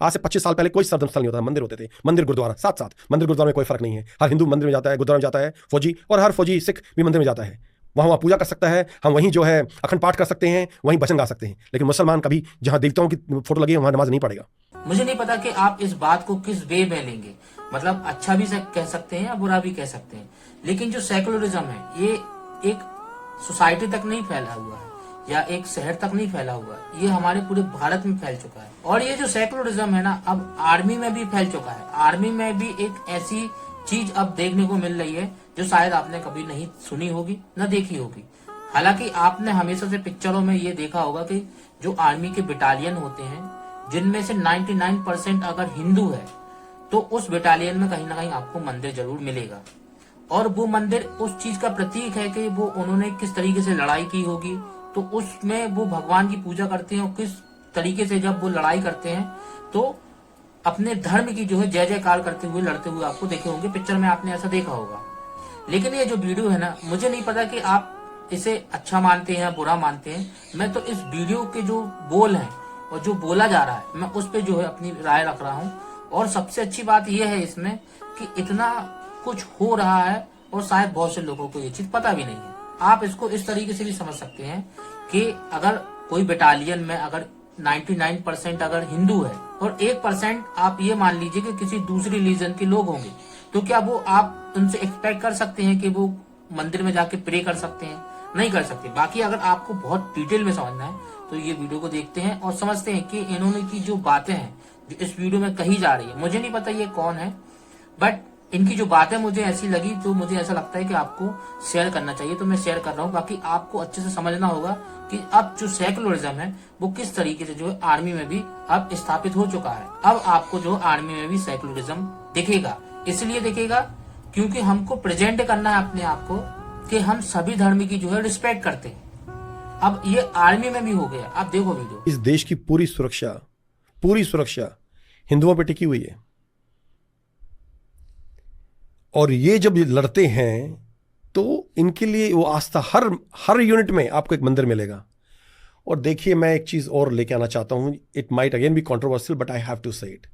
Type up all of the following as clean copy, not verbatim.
आज से 25 साल पहले कोई सर्वधर्म स्थल नहीं होता, मंदिर होते थे, मंदिर गुरुद्वारा साथ साथ, मंदिर गुरुद्वारा में कोई फर्क नहीं है, हर हिंदू मंदिर में जाता है, गुरुद्वारा में जाता है फौजी, और हर फौजी सिख भी मंदिर में जाता है, वहाँ पूजा कर सकता है, हम वहीं जो है अखंड पाठ कर सकते हैं, वहीं भजन गा सकते हैं। लेकिन मुसलमान कभी जहाँ देवताओं की फोटो लगी है वहाँ नमाज नहीं पढ़ेगा। मुझे नहीं पता कि आप इस बात को किस वे में लेंगे, मतलब अच्छा भी कह सकते हैं या बुरा भी कह सकते हैं, लेकिन जो सेकुलरिज्म है ये एक सोसाइटी तक नहीं फैला हुआ है या एक शहर तक नहीं फैला हुआ है, ये हमारे पूरे भारत में फैल चुका है। और ये जो सेकुलरिज्म है ना, अब आर्मी में भी फैल चुका है। आर्मी में भी एक ऐसी चीज अब देखने को मिल रही है जो शायद आपने कभी नहीं सुनी होगी न देखी होगी। हालांकि आपने हमेशा से पिक्चरों में ये देखा होगा कि जो आर्मी के बटालियन होते हैं जिनमें से 99% अगर हिंदू है तो उस बटालियन में कहीं ना कहीं आपको मंदिर जरूर मिलेगा, और वो मंदिर उस चीज का प्रतीक है कि वो उन्होंने किस तरीके से लड़ाई की होगी, तो उसमें वो भगवान की पूजा करते हैं और किस तरीके से जब वो लड़ाई करते हैं तो अपने धर्म की जो है जय जयकार करते हुए लड़ते हुए आपको देखे होंगे, पिक्चर में आपने ऐसा देखा होगा। लेकिन ये जो वीडियो है ना, मुझे नहीं पता कि आप इसे अच्छा मानते हैं या बुरा मानते हैं, मैं तो इस वीडियो के जो बोल हैं और जो बोला जा रहा है मैं उस पर जो है अपनी राय रख रहा हूँ। और सबसे अच्छी बात यह है इसमें कि इतना कुछ हो रहा है और शायद बहुत से लोगों को ये चीज पता भी नहीं है। आप इसको इस तरीके से भी समझ सकते हैं कि अगर कोई बटालियन में अगर 99% अगर हिंदू है और 1% आप ये मान लीजिए कि किसी दूसरी रिलीजन के लोग होंगे, तो क्या वो आप उनसे एक्सपेक्ट कर सकते हैं कि वो मंदिर में जाके प्रे कर सकते हैं? नहीं कर सकते। बाकी अगर आपको बहुत डिटेल में समझना है तो ये वीडियो को देखते हैं और समझते हैं कि इन्होंने की जो बातें हैं जो इस वीडियो में कही जा रही है, मुझे नहीं पता ये कौन है, बट इनकी जो बातें मुझे ऐसी लगी तो मुझे ऐसा लगता है कि आपको शेयर करना चाहिए, तो मैं शेयर कर रहा हूँ। बाकी आपको अच्छे से समझना होगा कि अब जो सेकुलरिज्म है वो किस तरीके से जो है आर्मी में भी अब स्थापित हो चुका है। अब आपको जो आर्मी में भी सेकुलरिज्म दिखेगा, इसलिए दिखेगा क्योंकि हमको प्रेजेंट करना है अपने आप को कि हम सभी धर्म की जो है रिस्पेक्ट करते हैं। अब ये आर्मी में भी हो गया। आप देखो वीडियो। इस देश की पूरी सुरक्षा हिंदुओं पर टिकी हुई है, और ये जब लड़ते हैं तो इनके लिए वो आस्था हर यूनिट में आपको एक मंदिर मिलेगा। और देखिए, मैं एक चीज और लेके आना चाहता हूं, it might again be controversial but I have to say it.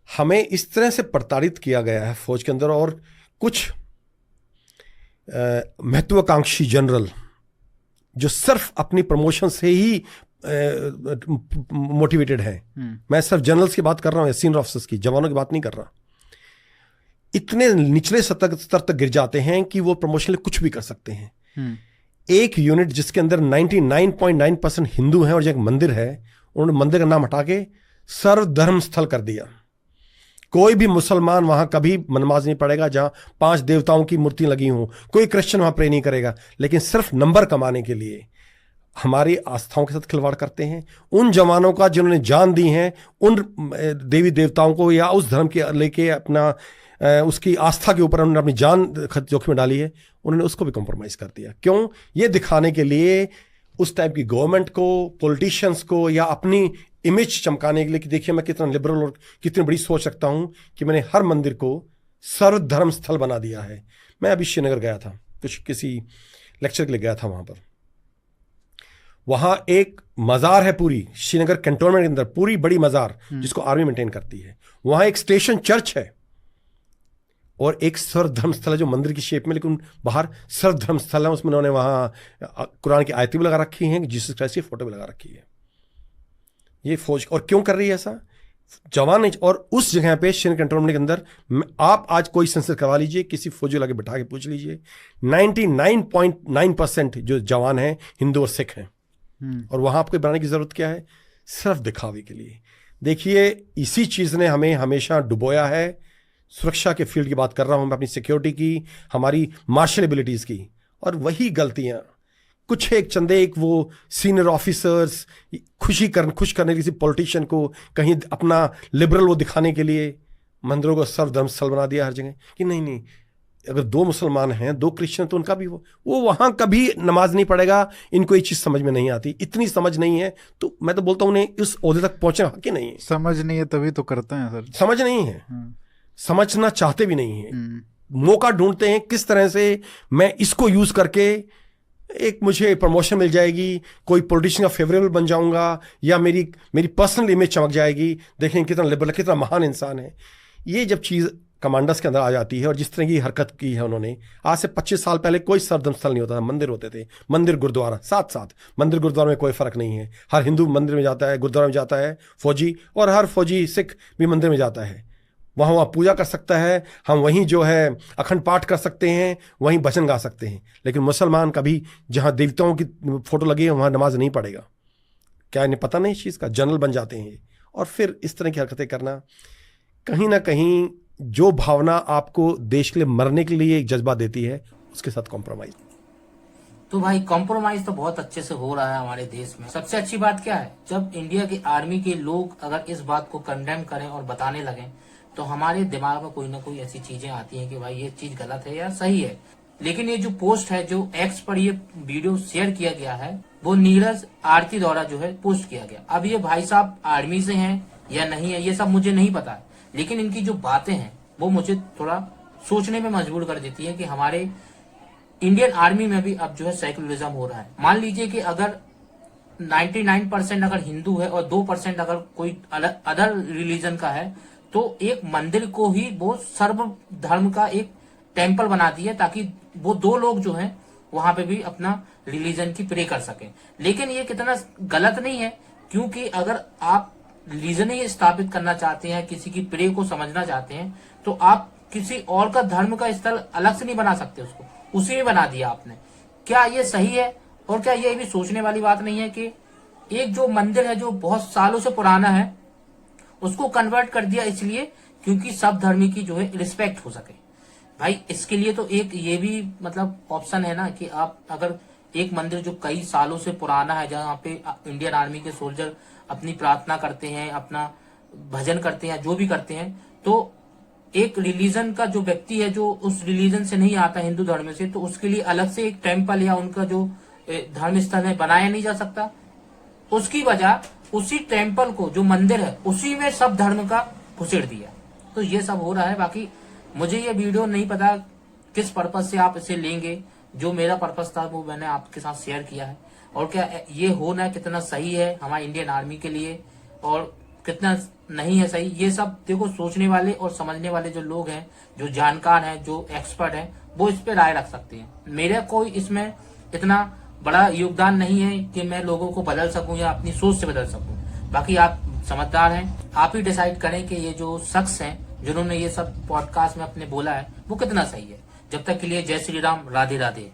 हमें इस तरह से प्रताड़ित किया गया है फौज के अंदर, और कुछ महत्वाकांक्षी जनरल जो सिर्फ अपनी प्रमोशन से ही मोटिवेटेड है। मैं सिर्फ जनरल्स की बात कर रहा हूं, सीनियर ऑफिसर्स की, जवानों की बात नहीं कर रहा। इतने निचले स्तर तक गिर जाते हैं कि वो प्रमोशन लिए कुछ भी कर सकते हैं। एक यूनिट जिसके अंदर 99.9% हिंदू हैं और जो एक मंदिर है, उन्होंने मंदिर का नाम हटा के सर्वधर्म स्थल कर दिया। कोई भी मुसलमान वहां कभी नमाज नहीं पढ़ेगा जहां 5 देवताओं की मूर्ति लगी हों, कोई क्रिश्चियन वहां प्रे नहीं करेगा, लेकिन सिर्फ नंबर कमाने के लिए हमारी आस्थाओं के साथ खिलवाड़ करते हैं। उन जवानों का जिन्होंने जान दी है उन देवी देवताओं को या उस धर्म के लेके अपना उसकी आस्था के ऊपर उन्होंने अपनी जान जोखिम में डाली है, उन्होंने उसको भी कॉम्प्रोमाइज कर दिया। क्यों? ये दिखाने के लिए उस टाइप की गवर्नमेंट को, पॉलिटिशियंस को, या अपनी इमेज चमकाने के लिए कि देखिए मैं कितना लिबरल और कितनी बड़ी सोच रखता हूं कि मैंने हर मंदिर को सर्वधर्म स्थल बना दिया है। मैं अभी श्रीनगर गया था, किसी लेक्चर के लिए गया था। वहां एक मजार है पूरी श्रीनगर कैंटोनमेंट के अंदर, पूरी बड़ी मजार जिसको आर्मी मेंटेन करती है। वहां एक स्टेशन चर्च है और एक सर्वधर्म स्थल है जो मंदिर की शेप में, लेकिन बाहर सर्वधर्म स्थल है। उसमें उन्होंने वहां कुरान की आयतें भी लगा रखी हैं, जीसस क्राइस्ट की फोटो भी लगा रखी है। ये फौज और क्यों कर रही है ऐसा? जवान नहीं। और उस जगह पे श्रीनगर कैंटोनमेंट के अंदर आप आज कोई सेंसस करवा लीजिए, किसी फौजी लगे बैठा के पूछ लीजिए, 99.9% जो जवान हैं हिंदू और सिख हैं। और वहां आपको बनाने की जरूरत क्या है? सिर्फ दिखावे के लिए। देखिए, इसी चीज ने हमें हमेशा डुबोया है। सुरक्षा के फील्ड की बात कर रहा हूं मैं, अपनी सिक्योरिटी की, हमारी मार्शल एबिलिटीज की। और वही गलतियां कुछ एक चंदे एक वो सीनियर ऑफिसर्स खुश करने किसी पॉलिटिशियन को कहीं अपना लिबरल वो दिखाने के लिए मंदिरों को सर्वधर्म स्थल बना दिया हर जगह कि नहीं, अगर 2 मुसलमान हैं, 2 क्रिश्चियन, तो उनका भी वो वहां कभी नमाज नहीं पढ़ेगा। इनको ये चीज समझ में नहीं आती, इतनी समझ नहीं है। तो मैं तो बोलता हूं उन्हें इस ओहदे तक पहुंचना कि नहीं है। समझ नहीं है तभी तो करते हैं सर। समझ नहीं है, समझना चाहते भी नहीं है, मौका ढूंढते हैं किस तरह से मैं इसको यूज करके एक मुझे प्रमोशन मिल जाएगी, कोई पॉलिटिशियन का फेवरेबल बन जाऊंगा, या मेरी मेरी पर्सनल इमेज चमक जाएगी, देखें कितना लिबरल, कितना महान इंसान है। ये जब चीज़ कमांडर्स के अंदर आ जाती है, और जिस तरह की हरकत की है उन्होंने, आज से 25 साल पहले कोई सरदम स्थल नहीं होता था, मंदिर होते थे, मंदिर गुरुद्वारा साथ साथ, मंदिर गुरुद्वारा में कोई फ़र्क नहीं है, हर हिंदू मंदिर में जाता है, गुरुद्वारा में जाता है फौजी, और हर फौजी सिख भी मंदिर में जाता है, वहाँ पूजा कर सकता है, हम वहीं जो है अखंड पाठ कर सकते हैं, वहीं भजन गा सकते हैं। लेकिन मुसलमान कभी जहाँ देवताओं की फ़ोटो लगी है वहाँ नमाज नहीं पढ़ेगा। क्या इन्हें पता नहीं इस चीज़ का? जनरल बन जाते हैं ये, और फिर इस तरह की हरकतें करना, कहीं ना कहीं जो भावना आपको देश के लिए मरने के लिए एक जज्बा देती है, उसके साथ कॉम्प्रोमाइज। तो भाई कॉम्प्रोमाइज तो बहुत अच्छे से हो रहा है हमारे देश में। सबसे अच्छी बात क्या है, जब इंडिया की आर्मी के लोग अगर इस बात को कंडेम करें और बताने लगें, तो हमारे दिमाग में कोई ना कोई ऐसी चीजें आती हैं कि भाई ये चीज गलत है या सही है। लेकिन ये जो पोस्ट है, जो एक्स पर ये वीडियो शेयर किया गया है, वो नीरज आरती द्वारा जो है पोस्ट किया गया। अब ये भाई साहब आर्मी से हैं या नहीं है, ये सब मुझे नहीं पता है, लेकिन इनकी जो बातें हैं वो मुझे थोड़ा सोचने में मजबूर कर देती है कि हमारे इंडियन आर्मी में भी अब जो है सेकुलरिज्म हो रहा है। मान लीजिए कि अगर 99% अगर हिंदू है और 2% अगर कोई अदर रिलीजन का है, तो एक मंदिर को ही वो सर्व धर्म का एक टेम्पल बना दिया, ताकि वो दो लोग जो हैं वहां पे भी अपना रिलीजन की प्रे कर सकें। लेकिन ये कितना गलत नहीं है, क्योंकि अगर आप रिलीजन ही स्थापित करना चाहते हैं, किसी की प्रे को समझना चाहते हैं, तो आप किसी और का धर्म का स्थल अलग से नहीं बना सकते, उसको उसी में बना दिया आपने। क्या ये सही है? और क्या ये भी सोचने वाली बात नहीं है कि एक जो मंदिर है जो बहुत सालों से पुराना है, उसको कन्वर्ट कर दिया इसलिए क्योंकि सब धर्मी की जो है रिस्पेक्ट हो सके। भाई इसके लिए तो एक ये भी मतलब ऑप्शन है ना कि आप अगर एक मंदिर जो कई सालों से पुराना है, जहाँ पे इंडियन आर्मी के सोल्जर अपनी प्रार्थना करते हैं, अपना भजन करते हैं, जो भी करते हैं, तो एक रिलीजन का जो व्यक्ति है जो उस रिलीजन से नहीं आता, हिंदू धर्म से, तो उसके लिए अलग से एक टेम्पल या उनका जो धर्म स्थल है बनाया नहीं जा सकता। उसकी वजह उसी टेम्पल को, जो मंदिर है, उसी में सब धर्म का घुसेड़ दिया। तो ये सब हो रहा है। बाकी मुझे ये वीडियो नहीं पता किस पर्पज से आप इसे लेंगे, जो मेरा पर्पज था वो मैंने आपके साथ शेयर किया है। और क्या ये होना कितना सही है हमारे इंडियन आर्मी के लिए और कितना नहीं है सही, ये सब देखो सोचने वाले और समझने वाले जो लोग हैं, जो जानकार हैं, जो एक्सपर्ट हैं, वो इस पे राय रख सकते हैं। मेरा कोई इसमें इतना बड़ा योगदान नहीं है कि मैं लोगों को बदल सकूं या अपनी सोच से बदल सकूं। बाकी आप समझदार हैं, आप ही डिसाइड करें कि ये जो शख्स हैं जिन्होंने ये सब पॉडकास्ट में अपने बोला है वो कितना सही है। जब तक के लिए जय श्री राम, राधे राधे।